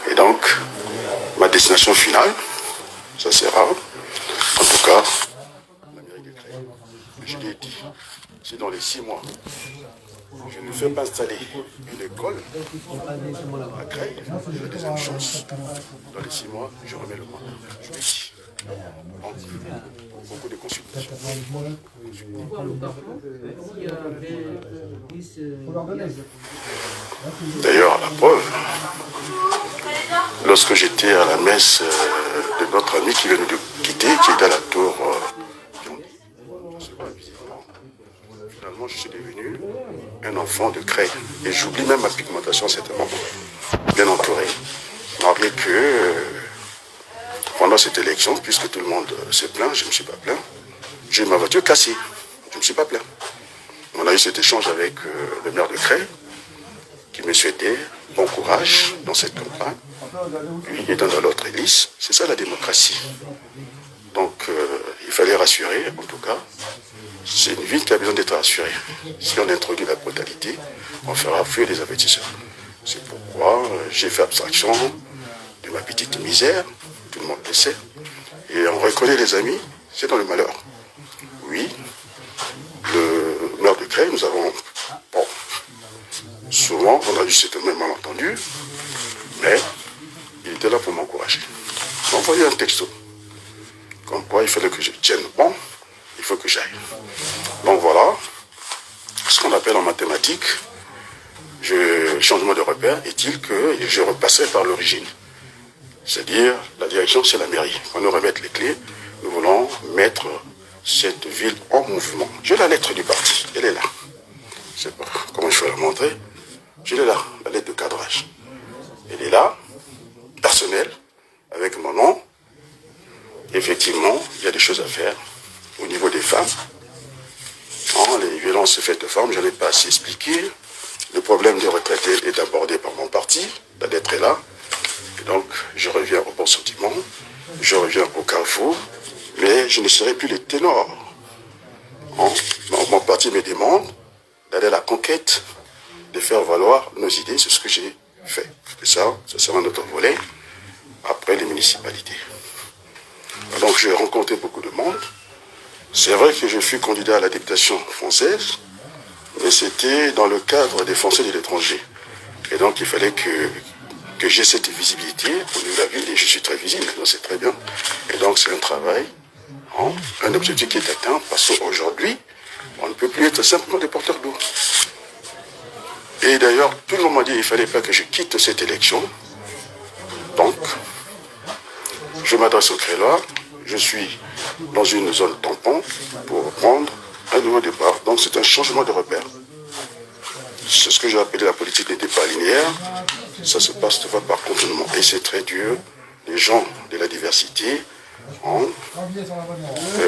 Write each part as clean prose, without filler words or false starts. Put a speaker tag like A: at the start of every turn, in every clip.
A: Et donc, ma destination finale, ça sera, en tout cas, l'Amérique de Cré. Je l'ai dit, c'est dans les 6 mois. Je ne fais pas installer une école à Creil, j'ai la deuxième chance. Dans les 6 mois, je remets le mandat. Je l'ai dit. Donc, beaucoup de consultations. D'ailleurs, la preuve, lorsque j'étais à la messe de notre ami qui vient de quitter, qui était à la tour finalement, je suis devenu un enfant de Creil. Et j'oublie même ma pigmentation à cet moment. Bien entouré. Malgré que pendant cette élection, puisque tout le monde se plaint, je ne me suis pas plaint. J'ai eu ma voiture cassée. Je ne me suis pas plaint. On a eu cet échange avec le maire de Creil, qui me souhaitait bon courage dans cette campagne. Lui étant dans l'autre hélice, c'est ça la démocratie. Donc il fallait rassurer, en tout cas. C'est une ville qui a besoin d'être rassurée. Si on introduit la brutalité, on fera fuir les avertisseurs. C'est pourquoi j'ai fait abstraction de ma petite misère, tout le monde le sait. Et on reconnaît les amis, c'est dans le malheur. Oui, le maire de Creil, nous avons... Bon, souvent, on a eu ce même malentendu, mais il était là pour m'encourager. Il m'a envoyé un texto, comme quoi il fallait que je tienne bon, il faut que j'aille. Donc voilà, ce qu'on appelle en mathématiques, changement de repère, est-il que je repasserai par l'origine. C'est-à-dire, la direction, c'est la mairie. Quand nous remettons les clés, nous voulons mettre cette ville en mouvement. J'ai la lettre du parti, elle est là. Je ne sais pas comment je vais la montrer. Je l'ai là, la lettre de cadrage. Elle est là, personnelle, avec mon nom. Effectivement, il y a des choses à faire au niveau des femmes. Les violences faites aux femmes, je n'en ai pas assez expliqué. Le problème des retraités est abordé par mon parti, la lettre est là. Et donc, je reviens au bon sentiment, je reviens au carrefour, mais je ne serai plus le ténor. Mon parti me demande d'aller à la conquête, de faire valoir nos idées, c'est ce que j'ai fait. Et ça sera notre volet après les municipalités. Donc, j'ai rencontré beaucoup de monde. C'est vrai que je fus candidat à la députation française, mais c'était dans le cadre des Français de l'étranger. Et donc, il fallait que j'ai cette visibilité au niveau de la ville, et je suis très visible, donc c'est très bien. Et donc, c'est un travail, un objectif qui est atteint, parce qu'aujourd'hui, on ne peut plus être simplement des porteurs d'eau. Et d'ailleurs, tout le monde m'a dit qu'il ne fallait pas que je quitte cette élection. Donc, je m'adresse aux Crélois, je suis dans une zone tampon pour prendre un nouveau départ. Donc c'est un changement de repère. C'est ce que j'ai appelé la politique n'était pas linéaire. Ça se passe de fois par contournement. Et c'est très dur, les gens de la diversité,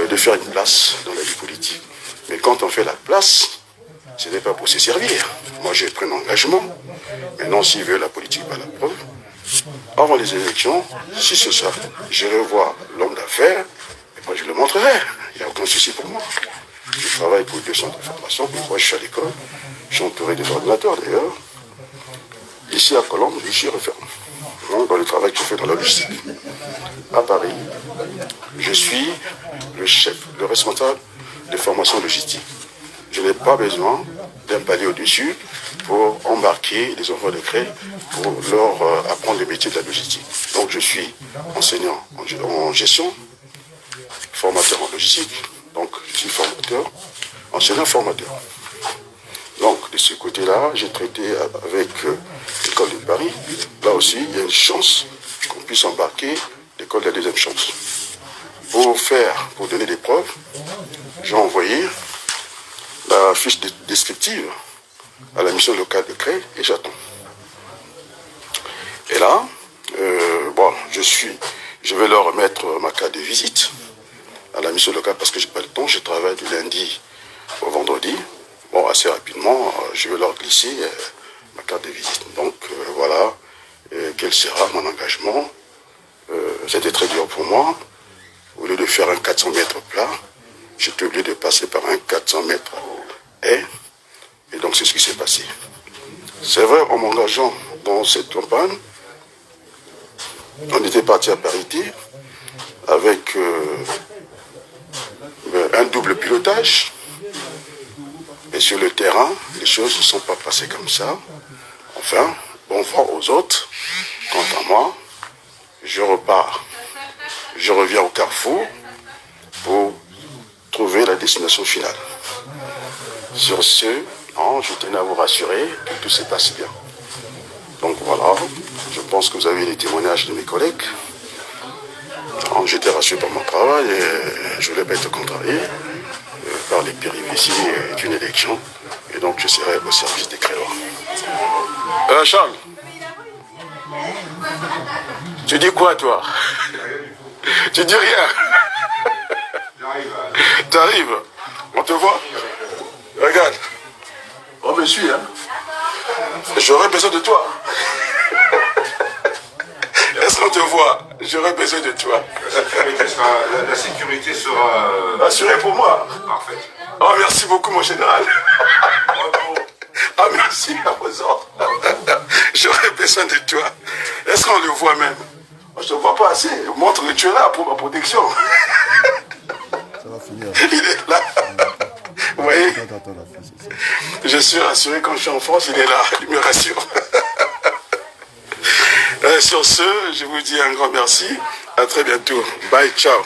A: de faire une place dans la vie politique. Mais quand on fait la place, ce n'est pas pour se servir. Moi j'ai pris un engagement. Maintenant s'il veut la politique, pas la preuve. Avant les élections, si c'est ça, j'irai voir l'homme d'affaires, et moi je le montrerai. Il n'y a aucun souci pour moi. Je travaille pour 2 centres de formation, pourquoi je suis à l'école. Je suis entouré des ordinateurs d'ailleurs. Ici à Colombe, je suis refermé. Dans le travail que je fais dans la logistique. À Paris, je suis le chef, le responsable de formation logistique. Je n'ai pas besoin d'un palier au-dessus pour embarquer les enfants de Creil pour leur apprendre le métier de la logistique. Donc je suis enseignant en gestion, formateur en logistique, donc je suis formateur, enseignant-formateur. Donc de ce côté-là, j'ai traité avec l'école de Paris. Là aussi, il y a une chance qu'on puisse embarquer l'école de la deuxième chance. Pour donner des preuves, j'ai envoyé la fiche descriptive à la mission locale de Creil et j'attends. Et là, je vais leur remettre ma carte de visite à la mission locale parce que je n'ai pas le temps, je travaille du lundi au vendredi. Bon, assez rapidement, je vais leur glisser ma carte de visite. Donc voilà, quel sera mon engagement. C'était très dur pour moi. Au lieu de faire un 400 mètres plat, j'étais obligé de passer par un 400 mètres haie. Et donc c'est ce qui s'est passé. C'est vrai, en m'engageant dans cette campagne, on était parti à parité avec un double pilotage. Mais sur le terrain, les choses ne sont pas passées comme ça. Enfin, bon vent aux autres. Quant à moi, je repars. Je reviens au carrefour pour trouver la destination finale. Sur ce, je tenais à vous rassurer que tout se passe bien. Donc voilà, je pense que vous avez les témoignages de mes collègues. J'étais rassuré par mon travail et je ne voulais pas être contrarié par les péripéties d'une élection. Et donc je serai au service des Créoles. Charles, tu dis quoi toi? Tu dis rien? T'arrives? On te voit? Regarde. On me suit, hein? J'aurais besoin de toi. Est-ce qu'on te voit? J'aurais besoin de toi.
B: La sécurité sera
A: assurée pour moi.
B: Parfait.
A: Oh, merci beaucoup, mon général. Ah, merci à vos ordres. J'aurais besoin de toi. Est-ce qu'on le voit même? Je ne te vois pas assez. Montre que tu es là pour ma protection.
C: Ça va finir.
A: Il est là. Vous voyez? Je suis rassuré quand je suis en France, il est là. Il me rassure. Sur ce, je vous dis un grand merci. À très bientôt. Bye, ciao.